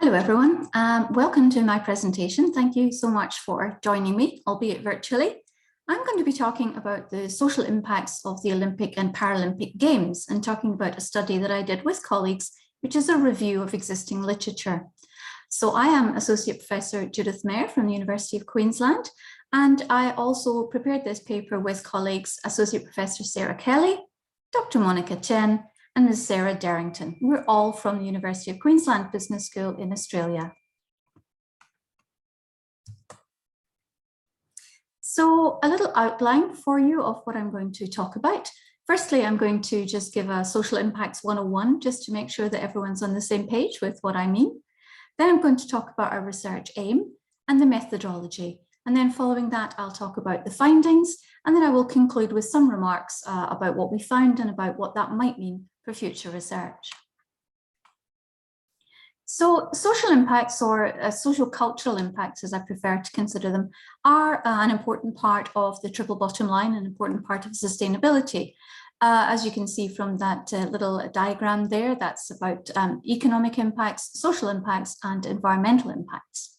Hello everyone, welcome to my presentation. Thank you so much for joining me, albeit virtually. I'm going to be talking about the social impacts of the Olympic and Paralympic Games and talking about a study that I did with colleagues, which is a review of existing literature. So I am Associate Professor Judith Mair from the University of Queensland, and I also prepared this paper with colleagues Associate Professor Sarah Kelly, Dr. Monica Chien, and Ms. Sarah Derrington. We're all from the University of Queensland Business School in Australia. So a little outline for you of what I'm going to talk about. Firstly, I'm going to just give a social impacts 101 just to make sure that everyone's on the same page with what I mean. Then I'm going to talk about our research aim and the methodology. And then following that, I'll talk about the findings, and then I will conclude with some remarks about what we found and about what that might mean for future research. So social impacts, or social cultural impacts as I prefer to consider them, are an important part of the triple bottom line, an important part of sustainability. As you can see from that little diagram there, that's about economic impacts, social impacts, and environmental impacts.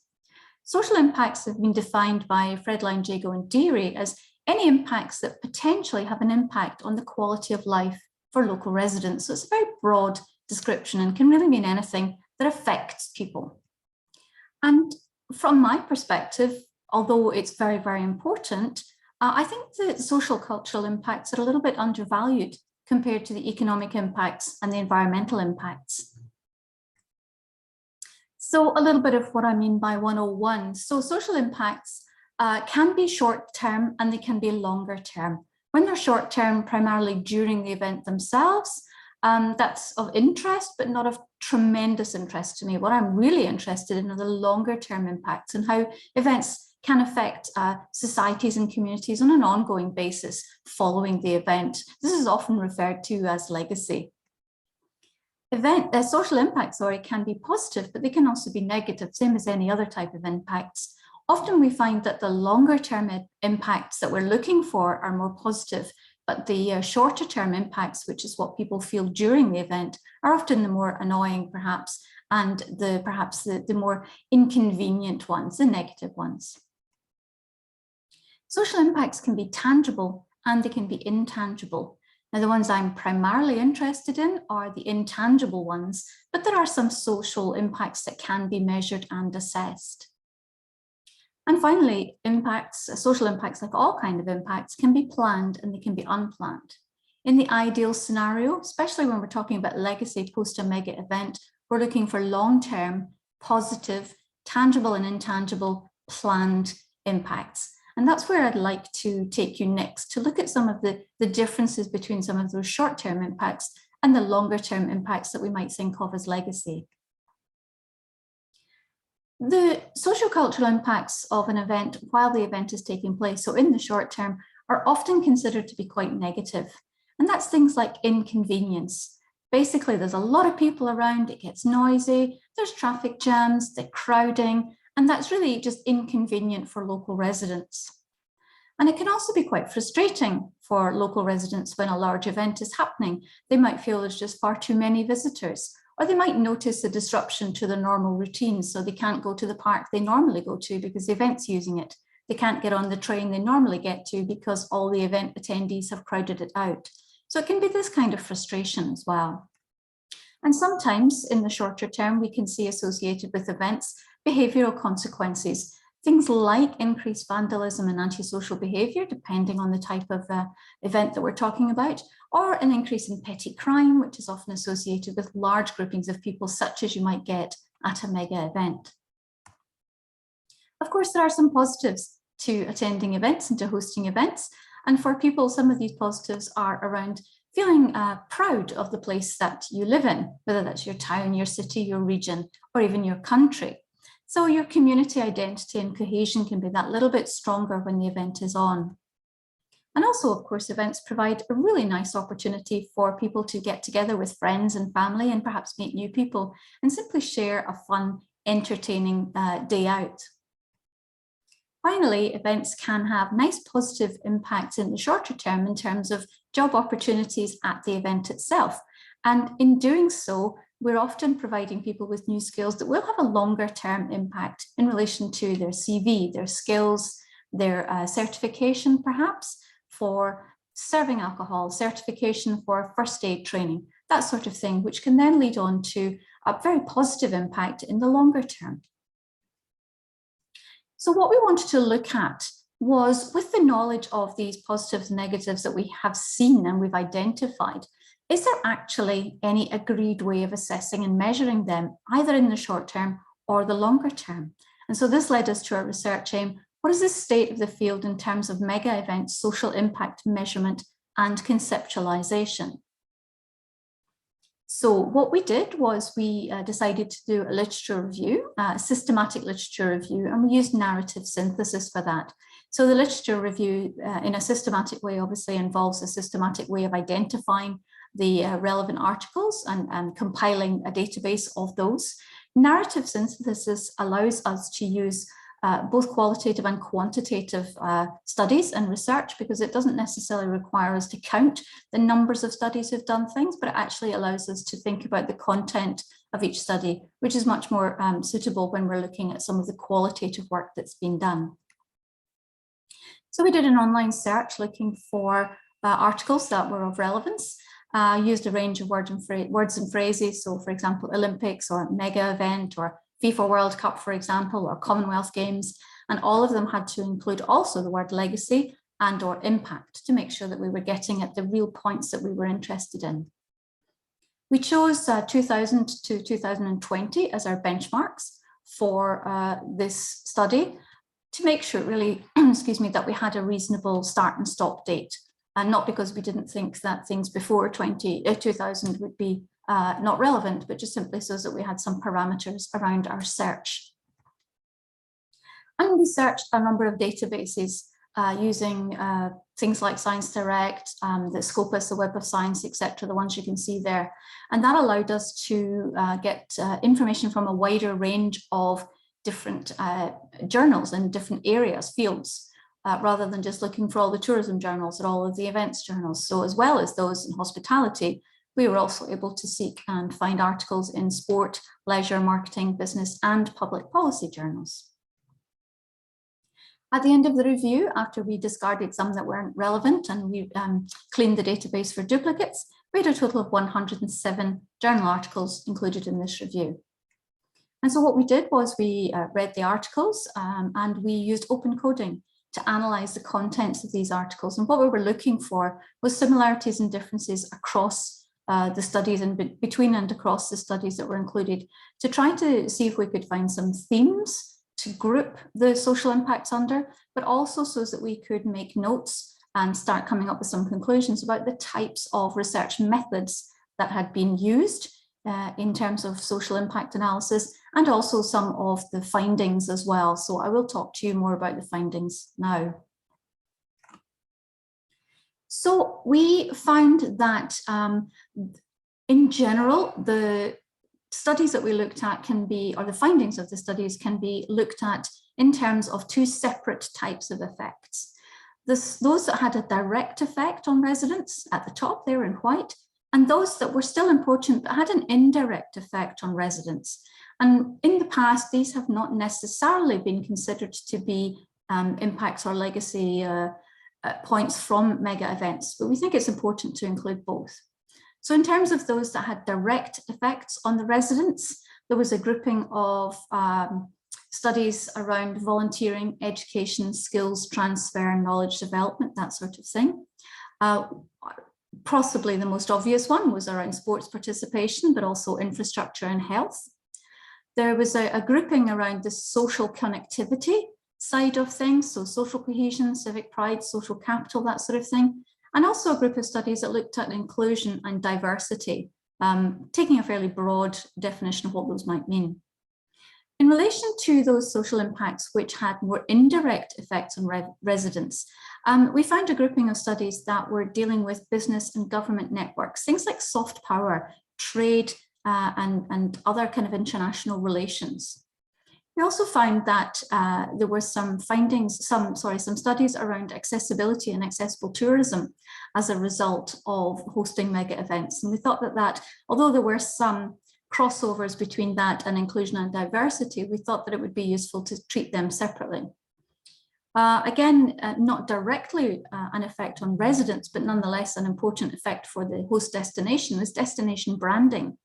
Social impacts have been defined by Fredline, Jago, and Deary as any impacts that potentially have an impact on the quality of life for local residents. So it's a very broad description and can really mean anything that affects people. And from my perspective, although it's very, very important, I think that social cultural impacts are a little bit undervalued compared to the economic impacts and the environmental impacts. So a little bit of what I mean by 101. So social impacts can be short-term and they can be longer-term. When they're short-term, primarily during the event themselves, that's of interest, but not of tremendous interest to me. What I'm really interested in are the longer-term impacts and how events can affect societies and communities on an ongoing basis following the event. This is often referred to as legacy. Social impacts, can be positive, but they can also be negative, same as any other type of impacts. Often we find that the longer term impacts that we're looking for are more positive, but the shorter term impacts, which is what people feel during the event, are often the more annoying perhaps, and perhaps the more inconvenient ones, the negative ones. Social impacts can be tangible and they can be intangible. Now, the ones I'm primarily interested in are the intangible ones, but there are some social impacts that can be measured and assessed. And finally, social impacts, like all kinds of impacts, can be planned and they can be unplanned. In the ideal scenario, especially when we're talking about legacy post a mega event, we're looking for long-term, positive, tangible and intangible planned impacts. And that's where I'd like to take you next, to look at some of the differences between some of those short-term impacts and the longer-term impacts that we might think of as legacy. The socio-cultural impacts of an event while the event is taking place, so in the short term, are often considered to be quite negative. And that's things like inconvenience. Basically, there's a lot of people around, it gets noisy, there's traffic jams, the crowding, and that's really just inconvenient for local residents. And it can also be quite frustrating for local residents when a large event is happening. They might feel there's just far too many visitors, or they might notice a disruption to their normal routines, so they can't go to the park they normally go to because the event's using it. They can't get on the train they normally get to because all the event attendees have crowded it out. So it can be this kind of frustration as well. And sometimes in the shorter term, we can see associated with events behavioural consequences, things like increased vandalism and antisocial behaviour, depending on the type of event that we're talking about, or an increase in petty crime, which is often associated with large groupings of people, such as you might get at a mega event. Of course, there are some positives to attending events and to hosting events. And for people, some of these positives are around feeling proud of the place that you live in, whether that's your town, your city, your region, or even your country. So your community identity and cohesion can be that little bit stronger when the event is on. And also, of course, events provide a really nice opportunity for people to get together with friends and family and perhaps meet new people and simply share a fun, entertaining day out. Finally, events can have nice positive impacts in the shorter term in terms of job opportunities at the event itself. And in doing so, we're often providing people with new skills that will have a longer term impact in relation to their CV, their skills, their certification perhaps for serving alcohol, certification for first aid training, that sort of thing, which can then lead on to a very positive impact in the longer term. So what we wanted to look at was, with the knowledge of these positives and negatives that we have seen and we've identified, is there actually any agreed way of assessing and measuring them, either in the short term or the longer term? And so this led us to our research aim: what is the state of the field in terms of mega events, social impact measurement and conceptualization? So what we did was we decided to do a literature review, a systematic literature review, and we used narrative synthesis for that. So the literature review in a systematic way obviously involves a systematic way of identifying the relevant articles and compiling a database of those. Narrative synthesis allows us to use both qualitative and quantitative studies and research, because it doesn't necessarily require us to count the numbers of studies who've done things, but it actually allows us to think about the content of each study, which is much more suitable when we're looking at some of the qualitative work that's been done. So we did an online search looking for articles that were of relevance, used a range of words and phrases. So for example, Olympics or mega event or FIFA World Cup, for example, or Commonwealth Games, and all of them had to include also the word legacy and or impact to make sure that we were getting at the real points that we were interested in. We chose 2000 to 2020 as our benchmarks for this study to make sure really, excuse me, that we had a reasonable start and stop date, and not because we didn't think that things before 2000 would be not relevant, but just simply so that we had some parameters around our search. And we searched a number of databases using things like Science Direct, the Scopus, the Web of Science, etc., the ones you can see there. And that allowed us to get information from a wider range of different journals in different areas, fields, rather than just looking for all the tourism journals or all of the events journals. So as well as those in hospitality, we were also able to seek and find articles in sport, leisure, marketing, business, and public policy journals. At the end of the review, after we discarded some that weren't relevant and we cleaned the database for duplicates, we had a total of 107 journal articles included in this review. And so what we did was we read the articles and we used open coding to analyze the contents of these articles. And what we were looking for was similarities and differences across the studies and between and across the studies that were included, to try to see if we could find some themes to group the social impacts under, but also so that we could make notes and start coming up with some conclusions about the types of research methods that had been used in terms of social impact analysis, and also some of the findings as well. So I will talk to you more about the findings now. So we found that in general, the studies that we looked at can be, or the findings of the studies can be looked at in terms of two separate types of effects. Those that had a direct effect on residents at the top there in white, and those that were still important but had an indirect effect on residents. And in the past, these have not necessarily been considered to be impacts or legacy points from mega events, but we think it's important to include both. So in terms of those that had direct effects on the residents, there was a grouping of studies around volunteering, education, skills transfer, knowledge development, that sort of thing. Possibly the most obvious one was around sports participation, but also infrastructure and health. There was a grouping around the social connectivity side of things, so social cohesion, civic pride, social capital, that sort of thing. And also a group of studies that looked at inclusion and diversity, taking a fairly broad definition of what those might mean. In relation to those social impacts which had more indirect effects on residents, we found a grouping of studies that were dealing with business and government networks, things like soft power, trade, and other kind of international relations. We also found that there were some findings, some studies around accessibility and accessible tourism as a result of hosting mega events. And we thought that although there were some crossovers between that and inclusion and diversity, we thought that it would be useful to treat them separately. Again, not directly an effect on residents, but nonetheless an important effect for the host destination was destination branding.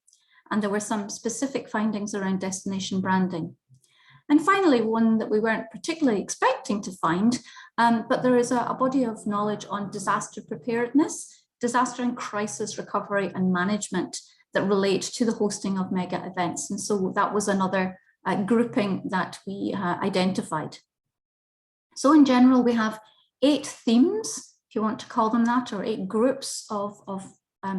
And there were some specific findings around destination branding. And finally, one that we weren't particularly expecting to find, but there is a body of knowledge on disaster preparedness, disaster and crisis recovery and management that relate to the hosting of mega events. And so that was another grouping that we identified. So in general, we have 8 themes, if you want to call them that, or 8 groups of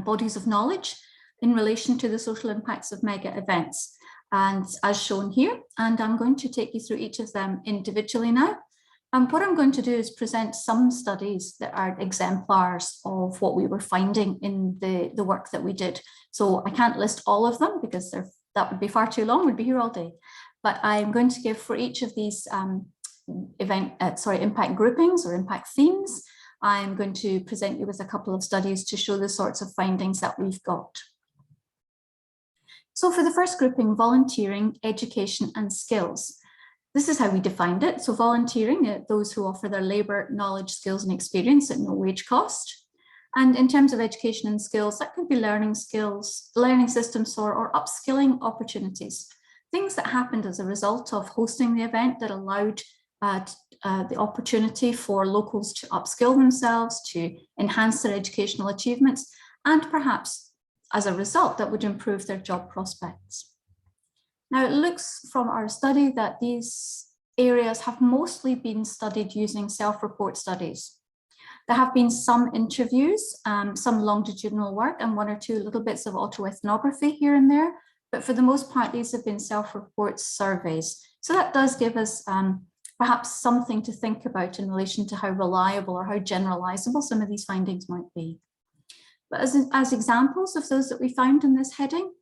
bodies of knowledge in relation to the social impacts of mega events, and as shown here. And I'm going to take you through each of them individually now. And what I'm going to do is present some studies that are exemplars of what we were finding in the work that we did. So I can't list all of them because that would be far too long, we'd be here all day. But I'm going to give for each of these impact groupings or impact themes, I'm going to present you with a couple of studies to show the sorts of findings that we've got. So for the first grouping, volunteering, education and skills. This is how we defined it. So volunteering, those who offer their labour, knowledge, skills and experience at no wage cost. And in terms of education and skills, that could be learning skills, learning systems or upskilling opportunities. Things that happened as a result of hosting the event that allowed the opportunity for locals to upskill themselves, to enhance their educational achievements, and perhaps as a result that would improve their job prospects. Now it looks from our study that these areas have mostly been studied using self-report studies. There have been some interviews, some longitudinal work and 1 or 2 little bits of autoethnography here and there, but for the most part these have been self-report surveys. So that does give us perhaps something to think about in relation to how reliable or how generalizable some of these findings might be. But as examples of those that we found in this heading,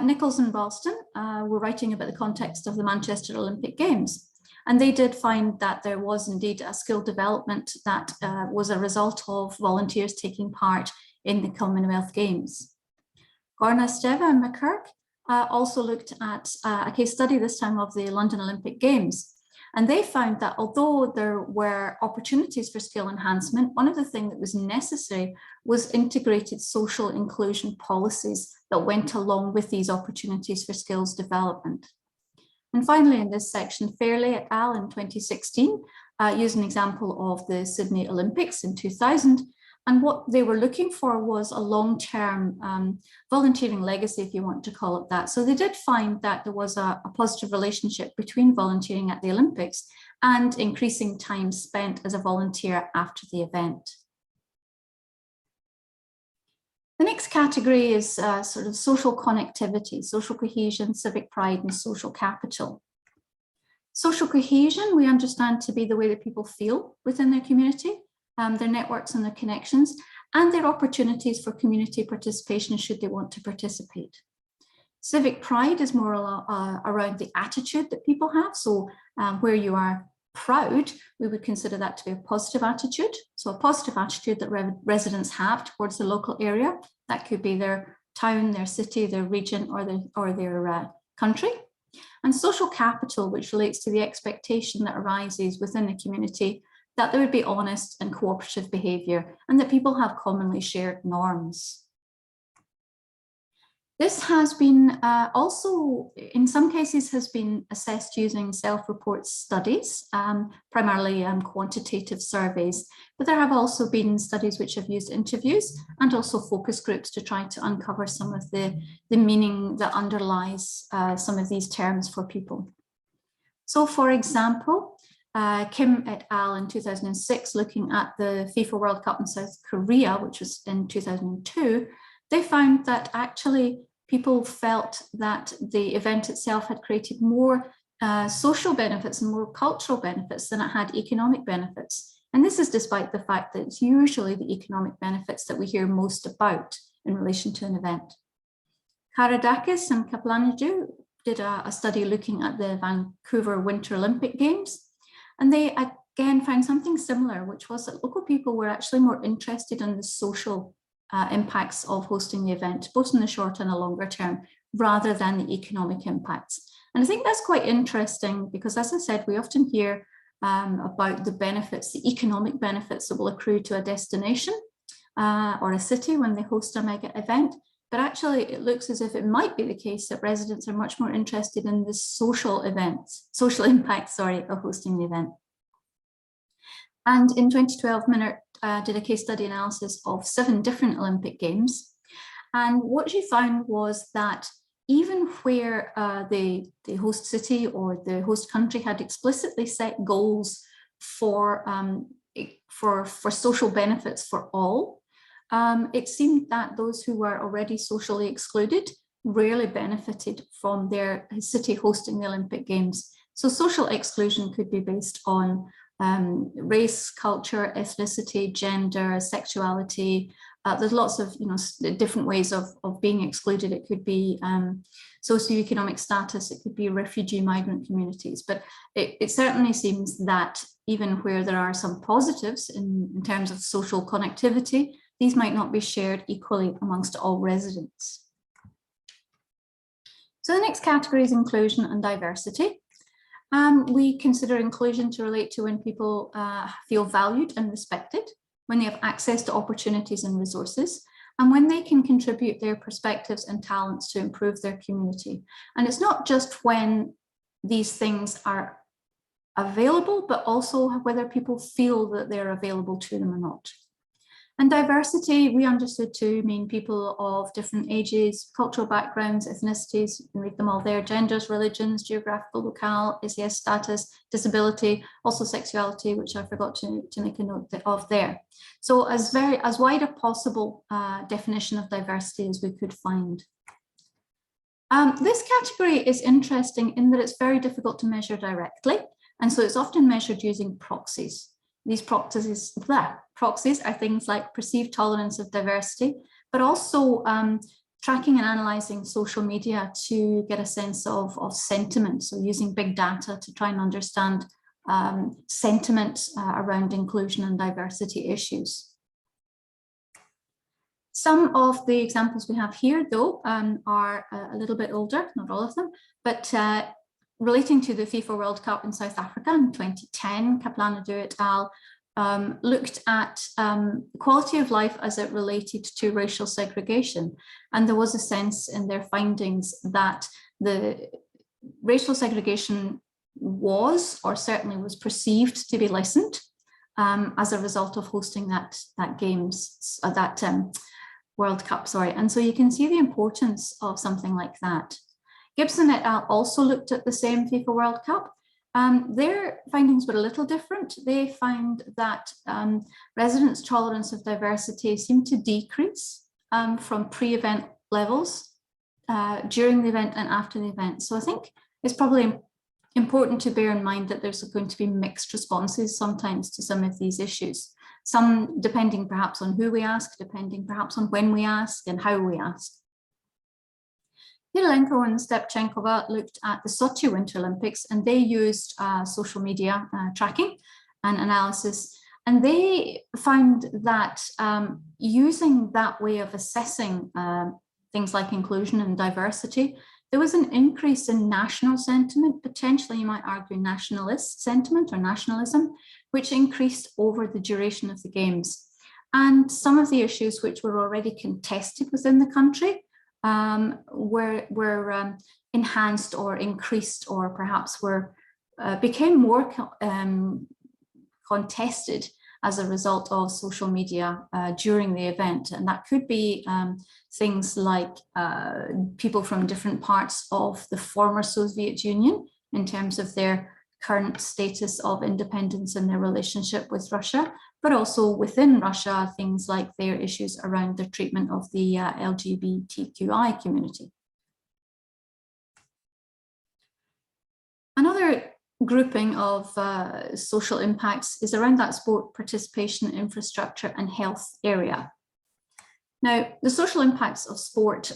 Nichols and Ralston were writing about the context of the Manchester Olympic Games. And they did find that there was indeed a skill development that was a result of volunteers taking part in the Commonwealth Games. Gorna, Steva and McKirk also looked at a case study this time of the London Olympic Games. And they found that although there were opportunities for skill enhancement, one of the things that was necessary was integrated social inclusion policies that went along with these opportunities for skills development. And finally, in this section, Fairley et al. In 2016 used an example of the Sydney Olympics in 2000. And what they were looking for was a long-term volunteering legacy, if you want to call it that. So they did find that there was a positive relationship between volunteering at the Olympics and increasing time spent as a volunteer after the event. The next category is sort of social connectivity, social cohesion, civic pride, and social capital. Social cohesion, we understand to be the way that people feel within their community. Their networks and their connections, and their opportunities for community participation should they want to participate. Civic pride is more around the attitude that people have. So where you are proud, we would consider that to be a positive attitude. So a positive attitude that residents have towards the local area. That could be their town, their city, their region, or their country. And social capital, which relates to the expectation that arises within the community that there would be honest and cooperative behaviour and that people have commonly shared norms. This has been also, in some cases, has been assessed using self-report studies, primarily quantitative surveys, but there have also been studies which have used interviews and also focus groups to try to uncover some of the meaning that underlies some of these terms for people. So, for example, Kim et al. In 2006, looking at the FIFA World Cup in South Korea, which was in 2002, they found that actually people felt that the event itself had created more social benefits and more cultural benefits than it had economic benefits. And this is despite the fact that it's usually the economic benefits that we hear most about in relation to an event. Karadakis and Kaplanidou did a study looking at the Vancouver Winter Olympic Games. And they again found something similar, which was that local people were actually more interested in the social impacts of hosting the event, both in the short and the longer term, rather than the economic impacts. And I think that's quite interesting because, as I said, we often hear about the benefits, the economic benefits that will accrue to a destination or a city when they host a mega event. But actually, it looks as if it might be the case that residents are much more interested in the social impact, of hosting the event. And in 2012, Mair did a case study analysis of 7 different Olympic Games. And what she found was that even where the host city or the host country had explicitly set goals for social benefits for all, it seemed that those who were already socially excluded rarely benefited from their city hosting the Olympic Games. So social exclusion could be based on race, culture, ethnicity, gender, sexuality. There's lots of different ways of being excluded. It could be socioeconomic status, it could be refugee migrant communities, but it certainly seems that even where there are some positives in terms of social connectivity, these might not be shared equally amongst all residents. So the next category is inclusion and diversity. We consider inclusion to relate to when people feel valued and respected, when they have access to opportunities and resources, and when they can contribute their perspectives and talents to improve their community. And it's not just when these things are available, but also whether people feel that they're available to them or not. And diversity, we understood to mean people of different ages, cultural backgrounds, ethnicities, you can read them all there, genders, religions, geographical locale, ACS status, disability, also sexuality, which I forgot to make a note of there. So as wide a possible definition of diversity as we could find. This category is interesting in that it's very difficult to measure directly, and so it's often measured using proxies. These proxies are things like perceived tolerance of diversity, but also tracking and analysing social media to get a sense of sentiment. So using big data to try and understand sentiment around inclusion and diversity issues. Some of the examples we have here, though, are a little bit older, not all of them, but relating to the FIFA World Cup in South Africa in 2010, Kaplan-Adu et al. Looked at quality of life as it related to racial segregation. And there was a sense in their findings that the racial segregation was, or certainly was perceived to be lessened as a result of hosting that World Cup, sorry. And so you can see the importance of something like that. Gibson et al. Also looked at the same FIFA World Cup. Their findings were a little different. They find that residents' tolerance of diversity seemed to decrease from pre-event levels during the event and after the event. So I think it's probably important to bear in mind that there's going to be mixed responses sometimes to some of these issues. Some depending perhaps on who we ask, depending perhaps on when we ask and how we ask. Hidelenko and Stepchenkova looked at the Sochi Winter Olympics, and they used social media tracking and analysis. And they found that using that way of assessing things like inclusion and diversity, there was an increase in national sentiment, potentially you might argue nationalist sentiment or nationalism, which increased over the duration of the Games. And some of the issues which were already contested within the country were enhanced or increased, or perhaps became more contested as a result of social media during the event. And that could be things like people from different parts of the former Soviet Union in terms of their current status of independence and their relationship with Russia, but also within Russia, things like their issues around the treatment of the LGBTQI community. Another grouping of social impacts is around that sport participation, infrastructure and health area. Now, the social impacts of sport,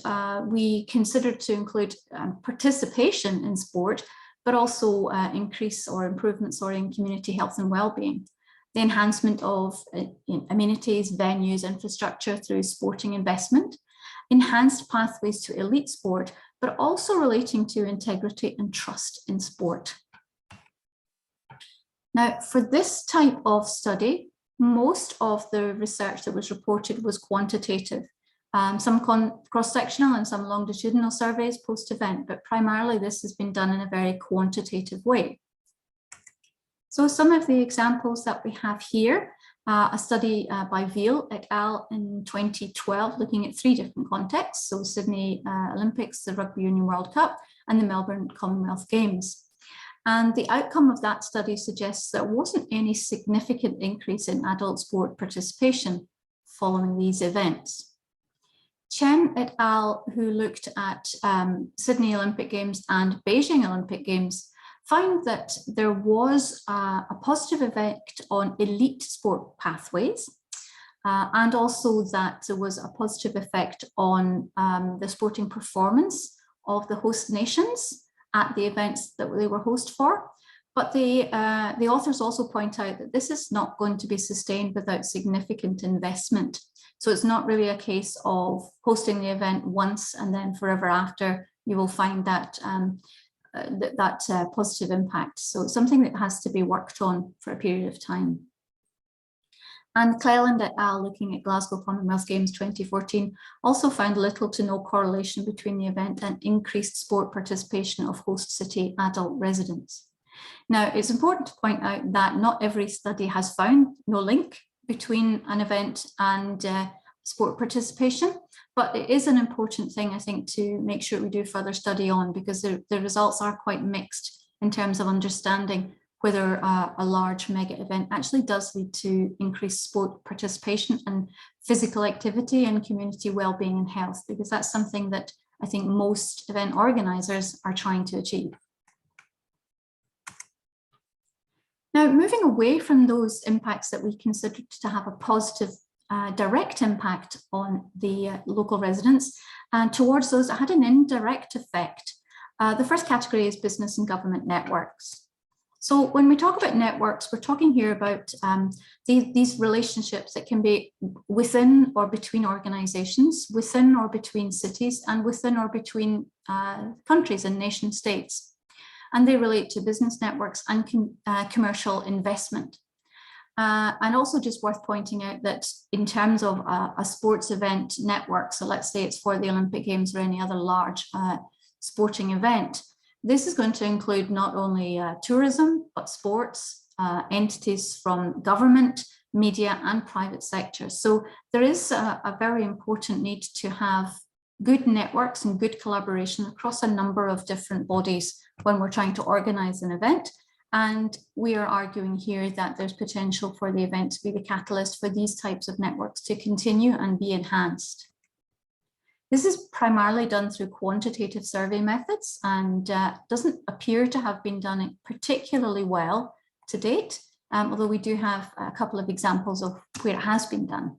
we consider to include participation in sport, but also increase or improvements in community health and well-being. The enhancement of amenities, venues, infrastructure through sporting investment, enhanced pathways to elite sport, but also relating to integrity and trust in sport. Now, for this type of study, most of the research that was reported was quantitative. Some cross-sectional and some longitudinal surveys post-event, but primarily this has been done in a very quantitative way. So some of the examples that we have here, a study by Veal et al. In 2012, looking at 3 different contexts, so Sydney Olympics, the Rugby Union World Cup, and the Melbourne Commonwealth Games. And the outcome of that study suggests there wasn't any significant increase in adult sport participation following these events. Chien et al., who looked at Sydney Olympic Games and Beijing Olympic Games, found that there was a positive effect on elite sport pathways, and also that there was a positive effect on the sporting performance of the host nations at the events that they were host for. But the authors also point out that this is not going to be sustained without significant investment. So it's not really a case of hosting the event once and then forever after you will find that positive impact. So it's something that has to be worked on for a period of time. And Cleland et al., looking at Glasgow Commonwealth Games 2014, also found little to no correlation between the event and increased sport participation of host city adult residents. Now, it's important to point out that not every study has found no link between an event and sport participation, but it is an important thing, I think, to make sure we do further study on, because the results are quite mixed in terms of understanding whether a large mega event actually does lead to increased sport participation and physical activity and community well-being and health, because that's something that I think most event organisers are trying to achieve. Now, moving away from those impacts that we considered to have a positive direct impact on the local residents, and towards those that had an indirect effect. The first category is business and government networks. So when we talk about networks, we're talking here about these relationships that can be within or between organizations, within or between cities, and within or between countries and nation states. And they relate to business networks and commercial investment. And also just worth pointing out that in terms of a sports event network, so let's say it's for the Olympic Games or any other large sporting event, this is going to include not only tourism, but sports, entities from government, media, and private sectors. So there is a very important need to have good networks and good collaboration across a number of different bodies when we're trying to organize an event. And we are arguing here that there's potential for the event to be the catalyst for these types of networks to continue and be enhanced. This is primarily done through quantitative survey methods and doesn't appear to have been done particularly well to date, although we do have a couple of examples of where it has been done.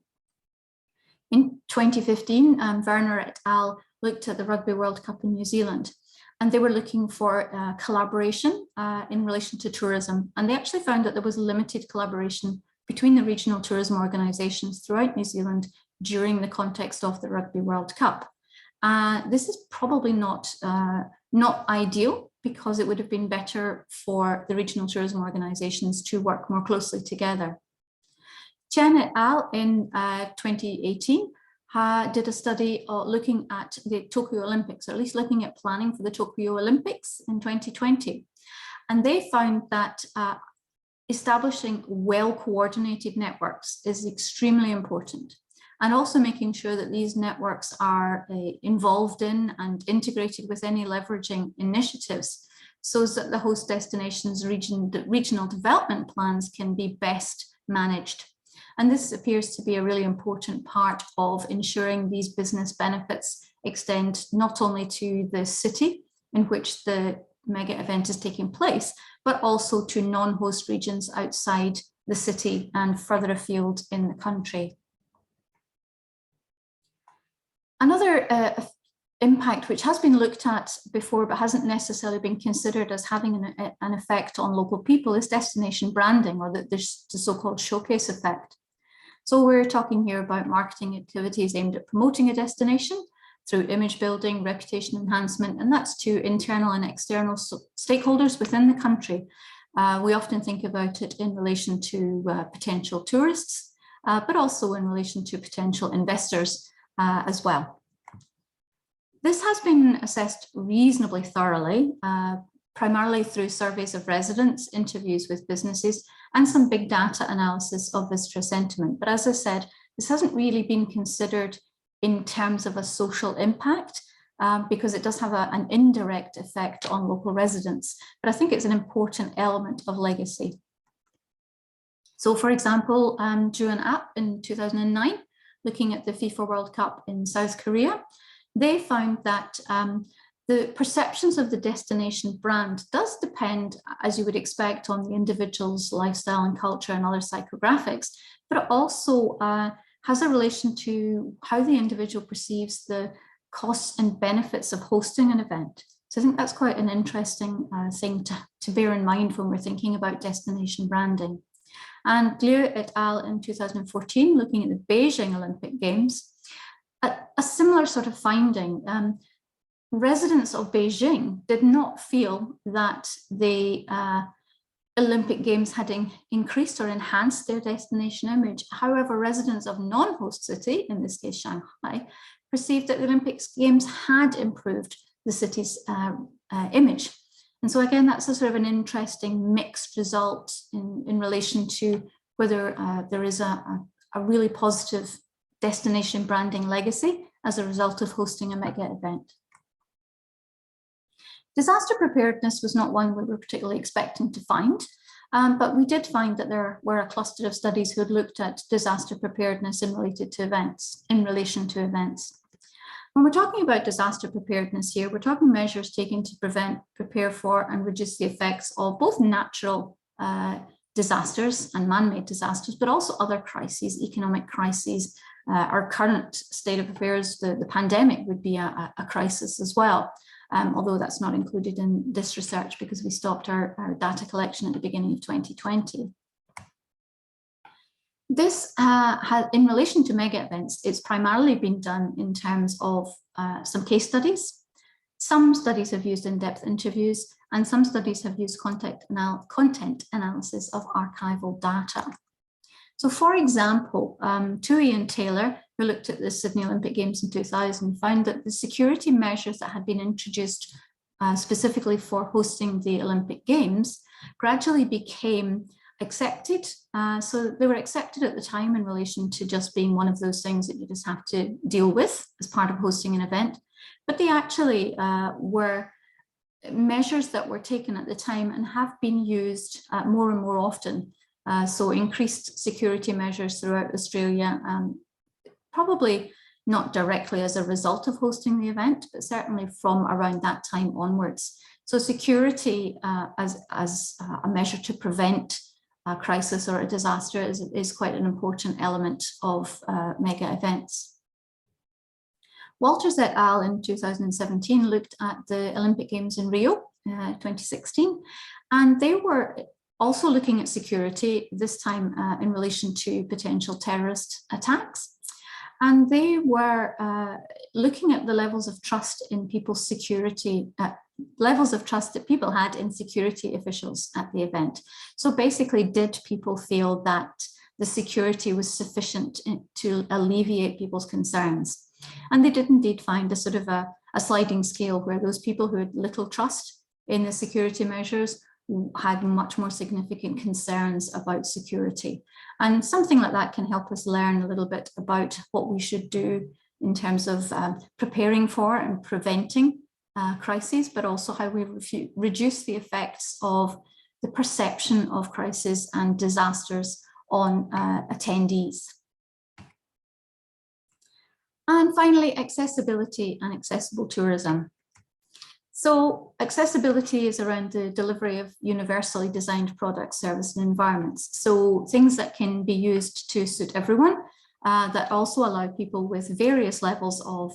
In 2015, Werner et al. Looked at the Rugby World Cup in New Zealand, and they were looking for collaboration in relation to tourism. And they actually found that there was limited collaboration between the regional tourism organisations throughout New Zealand during the context of the Rugby World Cup. This is probably not ideal, because it would have been better for the regional tourism organisations to work more closely together. Chien et al. In 2018 did a study looking at the Tokyo Olympics, or at least looking at planning for the Tokyo Olympics in 2020. And they found that establishing well-coordinated networks is extremely important. And also making sure that these networks are involved in and integrated with any leveraging initiatives, so that the host destinations regional development plans can be best managed. And this appears to be a really important part of ensuring these business benefits extend not only to the city in which the mega event is taking place, but also to non-host regions outside the city and further afield in the country. Another impact which has been looked at before but hasn't necessarily been considered as having an effect on local people is destination branding, or the so-called showcase effect. So we're talking here about marketing activities aimed at promoting a destination, through image building, reputation enhancement, and that's to internal and external stakeholders within the country. We often think about it in relation to potential tourists, but also in relation to potential investors as well. This has been assessed reasonably thoroughly, primarily through surveys of residents, interviews with businesses, and some big data analysis of visitor sentiment. But as I said, this hasn't really been considered in terms of a social impact, because it does have an indirect effect on local residents. But I think it's an important element of legacy. So for example, drew an app in 2009, looking at the FIFA World Cup in South Korea. They found that the perceptions of the destination brand does depend, as you would expect, on the individual's lifestyle and culture and other psychographics, but it also has a relation to how the individual perceives the costs and benefits of hosting an event. So I think that's quite an interesting thing to bear in mind when we're thinking about destination branding. And Liu et al. In 2014, looking at the Beijing Olympic Games, a similar sort of finding. Residents of Beijing did not feel that the Olympic Games had increased or enhanced their destination image. However, residents of non-host city, in this case Shanghai, perceived that the Olympic Games had improved the city's image. And so again, that's a sort of an interesting mixed result in relation to whether there is a really positive destination branding legacy as a result of hosting a mega event. Disaster preparedness was not one we were particularly expecting to find, but we did find that there were a cluster of studies who had looked at disaster preparedness in relation to events. When we're talking about disaster preparedness here, we're talking measures taken to prevent, prepare for, and reduce the effects of both natural disasters and man-made disasters, but also other crises, economic crises. Our current state of affairs, the pandemic would be a crisis as well. Although that's not included in this research because we stopped our data collection at the beginning of 2020. This, in relation to mega events, it's primarily been done in terms of some case studies. Some studies have used in-depth interviews, and some studies have used content analysis of archival data. So for example, Tui and Taylor, who looked at the Sydney Olympic Games in 2000, found that the security measures that had been introduced specifically for hosting the Olympic Games gradually became accepted. So they were accepted at the time in relation to just being one of those things that you just have to deal with as part of hosting an event. But they actually were measures that were taken at the time and have been used more and more often. So increased security measures throughout Australia, probably not directly as a result of hosting the event, but certainly from around that time onwards. So security as a measure to prevent a crisis or a disaster is quite an important element of mega events. Walters et al. In 2017 looked at the Olympic Games in Rio, 2016, and they were also looking at security, this time in relation to potential terrorist attacks. And they were looking at the levels of trust in people's security, levels of trust that people had in security officials at the event. So basically, did people feel that the security was sufficient to alleviate people's concerns? And they did indeed find a sort of a sliding scale where those people who had little trust in the security measures had much more significant concerns about security. And something like that can help us learn a little bit about what we should do in terms of preparing for and preventing crises, but also how we reduce the effects of the perception of crises and disasters on attendees. And finally, accessibility and accessible tourism. So accessibility is around the delivery of universally designed products, services, and environments. So things that can be used to suit everyone, that also allow people with various levels of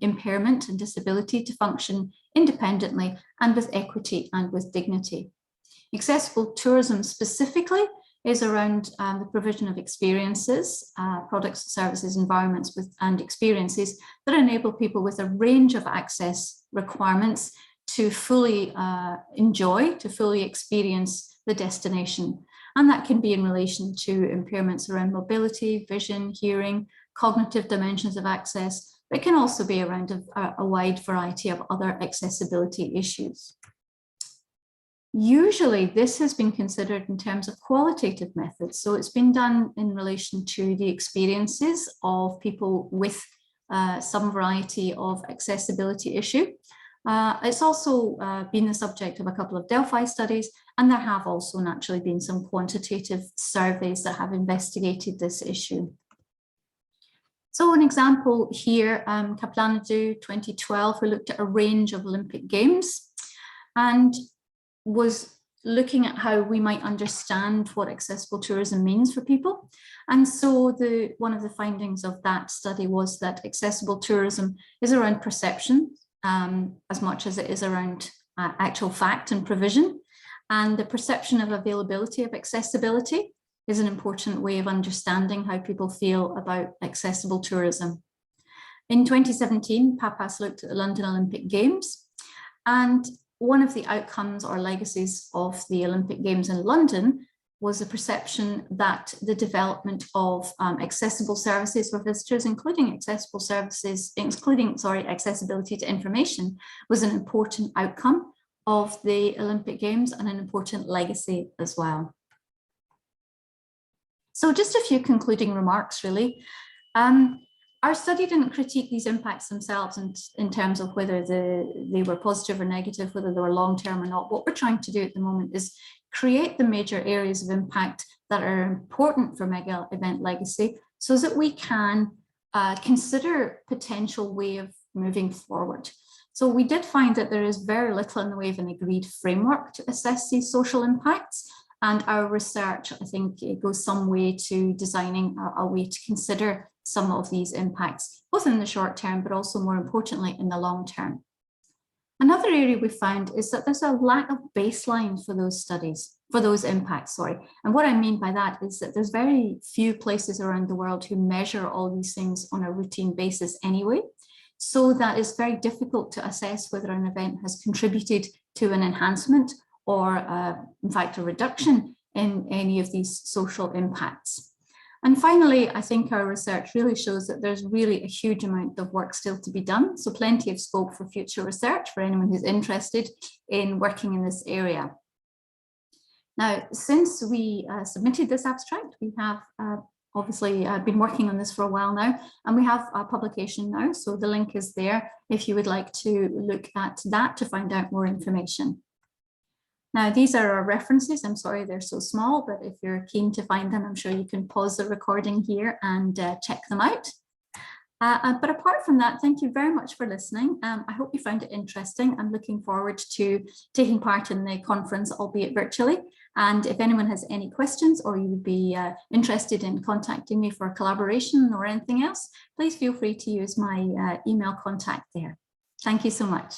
impairment and disability to function independently and with equity and with dignity. Accessible tourism specifically is around the provision of experiences, products, services, environments and experiences that enable people with a range of access requirements to fully enjoy, to fully experience the destination. And that can be in relation to impairments around mobility, vision, hearing, cognitive dimensions of access, but it can also be around a wide variety of other accessibility issues. Usually this has been considered in terms of qualitative methods. So it's been done in relation to the experiences of people with some variety of accessibility issue. It's also been the subject of a couple of Delphi studies, and there have also naturally been some quantitative surveys that have investigated this issue. So an example here, Kaplanadu 2012, who looked at a range of Olympic Games and was looking at how we might understand what accessible tourism means for people. And so one of the findings of that study was that accessible tourism is around perception as much as it is around actual fact and provision. And the perception of availability of accessibility is an important way of understanding how people feel about accessible tourism. In 2017, Papas looked at the London Olympic Games, and one of the outcomes or legacies of the Olympic Games in London was the perception that the development of accessible services for visitors, including accessibility to information, was an important outcome of the Olympic Games and an important legacy as well. So just a few concluding remarks, really. Our study didn't critique these impacts themselves in terms of whether they were positive or negative, whether they were long-term or not. What we're trying to do at the moment is create the major areas of impact that are important for mega event legacy so that we can consider potential way of moving forward. So we did find that there is very little in the way of an agreed framework to assess these social impacts. And our research, I think, it goes some way to designing a way to consider some of these impacts, both in the short term, but also more importantly in the long term. Another area we found is that there's a lack of baseline for those studies, for those impacts, sorry. And what I mean by that is that there's very few places around the world who measure all these things on a routine basis anyway. So that it's very difficult to assess whether an event has contributed to an enhancement or in fact a reduction in any of these social impacts. And finally, I think our research really shows that there's really a huge amount of work still to be done. So plenty of scope for future research for anyone who's interested in working in this area. Now, since we submitted this abstract, we have obviously been working on this for a while now, and we have a publication now. So the link is there if you would like to look at that to find out more information. Now, these are our references. I'm sorry they're so small, but if you're keen to find them, I'm sure you can pause the recording here and check them out. But apart from that, thank you very much for listening. I hope you found it interesting. I'm looking forward to taking part in the conference, albeit virtually. And if anyone has any questions or you would be interested in contacting me for a collaboration or anything else, please feel free to use my email contact there. Thank you so much.